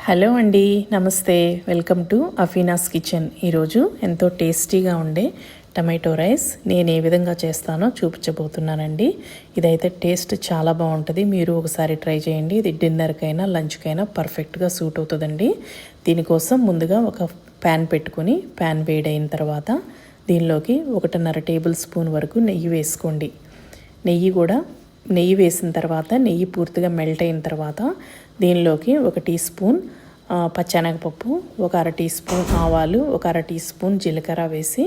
Hello అండి, నమస్తే. Welcome to అఫీనాస్ కిచెన్. ఈరోజు ఎంతో టేస్టీగా ఉండే టమాటో రైస్ నేను ఏ విధంగా చేస్తానో చూపించబోతున్నానండి. ఇదైతే టేస్ట్ చాలా బాగుంటుంది. మీరు ఒకసారి ట్రై చేయండి. ఇది డిన్నర్కైనా లంచ్కైనా పర్ఫెక్ట్గా సూట్ అవుతుందండి. దీనికోసం ముందుగా ఒక ప్యాన్ పెట్టుకొని ప్యాన్ వేడైన తర్వాత దీనిలోకి 1.5 టేబుల్ స్పూన్ వరకు నెయ్యి వేసుకోండి. నెయ్యి వేసిన తర్వాత నెయ్యి పూర్తిగా మెల్ట్ అయిన తర్వాత దీనిలోకి 1 టీ స్పూన్ పచ్చెనగపప్పు, 1 అర టీ స్పూన్ ఆవాలు, 1 అర టీ స్పూన్ జీలకర్ర వేసి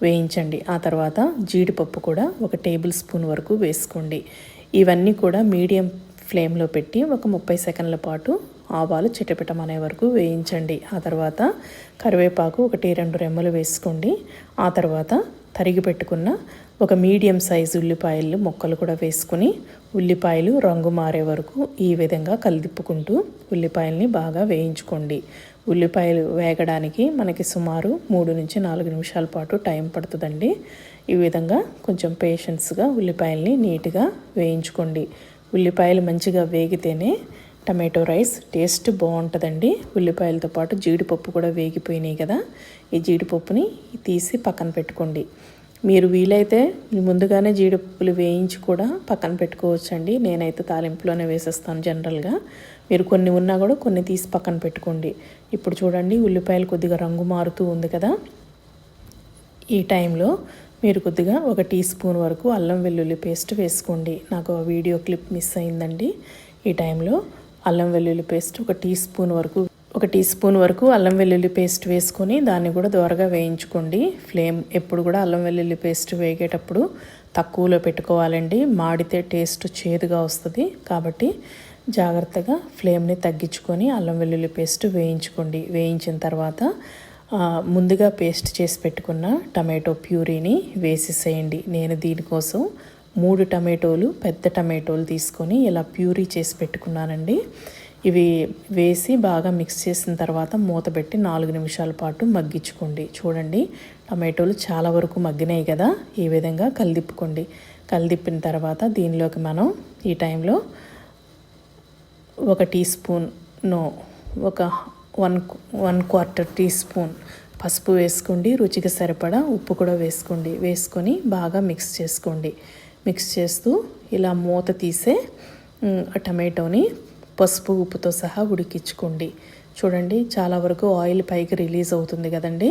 వేయించండి. ఆ తర్వాత జీడిపప్పు కూడా 1 టేబుల్ స్పూన్ వరకు వేసుకోండి. ఇవన్నీ కూడా మీడియం ఫ్లేమ్లో పెట్టి ఒక 30 సెకండ్ల పాటు ఆవాలు చిటపిటమనే వరకు వేయించండి. ఆ తర్వాత కరివేపాకు 1-2 రెమ్మలు వేసుకోండి. ఆ తర్వాత తరిగి పెట్టుకున్న ఒక మీడియం సైజు ఉల్లిపాయలు ముక్కలు కూడా వేసుకుని ఉల్లిపాయలు రంగు మారే వరకు ఈ విధంగా కలిదిప్పుకుంటూ ఉల్లిపాయల్ని బాగా వేయించుకోండి. ఉల్లిపాయలు వేగడానికి మనకి సుమారు 3 నుంచి 4 నిమిషాల పాటు టైం పడుతుందండి. ఈ విధంగా కొంచెం పేషెన్స్గా ఉల్లిపాయల్ని నీట్గా వేయించుకోండి. ఉల్లిపాయలు మంచిగా వేగితేనే టమాటో రైస్ టేస్ట్ బాగుంటుందండి. ఉల్లిపాయలతో పాటు జీడిపప్పు కూడా వేగిపోయినాయి కదా, ఈ జీడిపప్పుని తీసి పక్కన పెట్టుకోండి. మీరు వీలైతే ముందుగానే జీడిపప్పులు వేయించి కూడా పక్కన పెట్టుకోవచ్చండి. నేనైతే తాలింపులోనే వేసేస్తాను జనరల్గా. మీరు కొన్ని ఉన్నా కూడా కొన్ని తీసి పక్కన పెట్టుకోండి. ఇప్పుడు చూడండి, ఉల్లిపాయలు కొద్దిగా రంగు మారుతూ ఉంది కదా. ఈ టైంలో మీరు కొద్దిగా 1 టీ స్పూన్ వరకు అల్లం వెల్లుల్లి పేస్ట్ వేసుకోండి. నాకు వీడియో క్లిప్ మిస్ అయిందండి. ఈ టైంలో అల్లం వెల్లుల్లి పేస్ట్ 1 టీ స్పూన్ వరకు అల్లం వెల్లుల్లి పేస్ట్ వేసుకొని దాన్ని కూడా దోరగా వేయించుకోండి. ఫ్లేమ్ ఎప్పుడు కూడా అల్లం వెల్లుల్లి పేస్ట్ వేగేటప్పుడు తక్కువలో పెట్టుకోవాలండి. మాడితే టేస్ట్ చేదుగా వస్తుంది. కాబట్టి జాగ్రత్తగా ఫ్లేమ్ని తగ్గించుకొని అల్లం వెల్లుల్లి పేస్ట్ వేయించుకోండి. వేయించిన తర్వాత ముందుగా పేస్ట్ చేసి పెట్టుకున్న టమాటో ప్యూరీని వేసేసేయండి. నేను దీనికోసం 3 టమాటోలు, పెద్ద టమాటోలు తీసుకొని ఇలా ప్యూరీ చేసి పెట్టుకున్నానండి. ఇవి వేసి బాగా మిక్స్ చేసిన తర్వాత మూత పెట్టి 4 నిమిషాల పాటు మగ్గించుకోండి. చూడండి, టమాటోలు చాలా వరకు మగ్గినాయి కదా. ఈ విధంగా కలిదిప్పుకోండి. కలిదిప్పిన తర్వాత దీనిలోకి మనం ఈ టైంలో 1 టీ స్పూన్ ఒక 1/4 టీ స్పూన్ పసుపు వేసుకోండి. రుచికి సరిపడా ఉప్పు కూడా వేసుకోండి. వేసుకొని బాగా మిక్స్ చేసుకోండి. మిక్స్ చేస్తూ ఇలా మూత తీసే టమాటోని పసుపు ఉప్పుతో సహా ఉడికించుకోండి. చూడండి, చాలా వరకు ఆయిల్ పైకి రిలీజ్ అవుతుంది కదండి.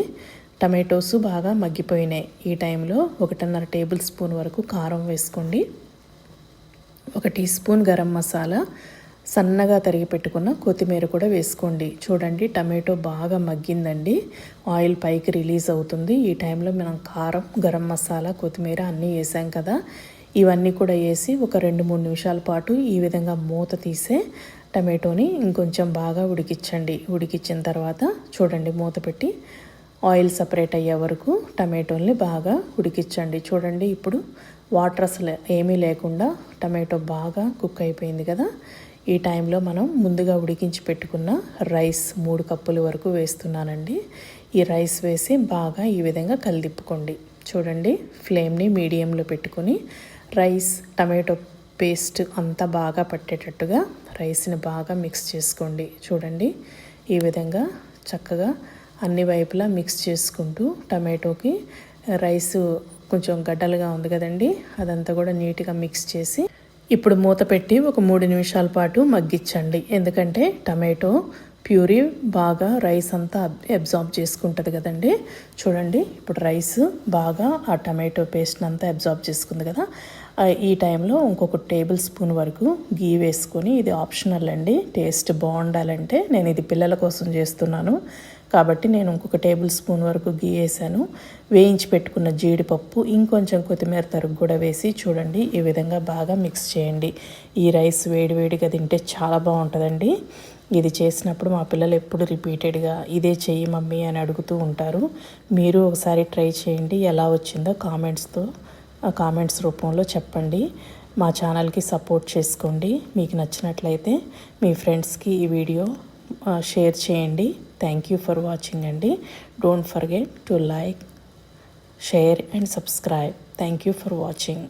టమాటోస్ బాగా మగ్గిపోయినాయి. ఈ టైంలో 1.5 టేబుల్ స్పూన్ వరకు కారం వేసుకోండి. 1 టీ స్పూన్ గరం మసాలా, సన్నగా తరిగి పెట్టుకున్న కొత్తిమీర కూడా వేసుకోండి. చూడండి, టమాటో బాగా మగ్గిందండి. ఆయిల్ పైకి రిలీజ్ అవుతుంది. ఈ టైంలో మనం కారం, గరం మసాలా, కొత్తిమీర అన్నీ వేసాం కదా. ఇవన్నీ కూడా వేసి ఒక 2-3 నిమిషాల పాటు ఈ విధంగా మూత తీసే టమాటోని ఇంకొంచెం బాగా ఉడికించండి. ఉడికించిన తర్వాత చూడండి, మూత పెట్టి ఆయిల్ సపరేట్ అయ్యే వరకు టమాటోల్ని బాగా ఉడికించండి. చూడండి, ఇప్పుడు వాటర్ అసలు ఏమీ లేకుండా టమాటో బాగా కుక్ అయిపోయింది కదా. ఈ టైంలో మనం ముందుగా ఉడికించి పెట్టుకున్న రైస్ 3 కప్పుల వరకు వేస్తున్నానండి. ఈ రైస్ వేసి బాగా ఈ విధంగా కలిదిప్పుకోండి. చూడండి, ఫ్లేమ్ని మీడియంలో పెట్టుకొని రైస్, టమాటో పేస్ట్ అంతా బాగా పట్టేటట్టుగా రైస్ని బాగా మిక్స్ చేసుకోండి. చూడండి, ఈ విధంగా చక్కగా అన్ని వైపులా మిక్స్ చేసుకుంటూ టమాటోకి రైస్ కొంచెం గడ్డలుగా ఉంది కదండి, అదంతా కూడా నీట్గా మిక్స్ చేసి ఇప్పుడు మూత పెట్టి ఒక 3 నిమిషాల పాటు మగ్గించండి. ఎందుకంటే టమాటో ప్యూరీ బాగా రైస్ అంతా అబ్జార్బ్ చేసుకుంటుంది కదండి. చూడండి, ఇప్పుడు రైస్ బాగా ఆ టమాటో పేస్ట్ని అంతా అబ్జార్బ్ చేసుకుంది కదా. ఈ టైంలో ఇంకొక టేబుల్ స్పూన్ వరకు గీ వేసుకొని, ఇది ఆప్షనల్ అండి. టేస్ట్ బాగుండాలంటే నేను ఇది పిల్లల కోసం చేస్తున్నాను కాబట్టి నేను ఇంకొక టేబుల్ స్పూన్ వరకు గీ వేసాను. వేయించి పెట్టుకున్న జీడిపప్పు, ఇంకొంచెం కొత్తిమీర తరుగు కూడా వేసి చూడండి, ఈ విధంగా బాగా మిక్స్ చేయండి. ఈ రైస్ వేడివేడిగా తింటే చాలా బాగుంటుందండి. ఇది చేసినప్పుడు మా పిల్లలు ఎప్పుడు రిపీటెడ్గా ఇదే చెయ్యి మమ్మీ అని అడుగుతూ ఉంటారు. మీరు ఒకసారి ట్రై చేయండి. ఎలా వచ్చిందో కామెంట్స్ రూపంలో చెప్పండి. మా ఛానల్కి సపోర్ట్ చేసుకోండి. మీకు నచ్చినట్లయితే మీ ఫ్రెండ్స్కి ఈ వీడియో షేర్ చేయండి. థ్యాంక్ యూ ఫర్ వాచింగ్ అండి. Don't forget to like, share and subscribe. Thank you for watching.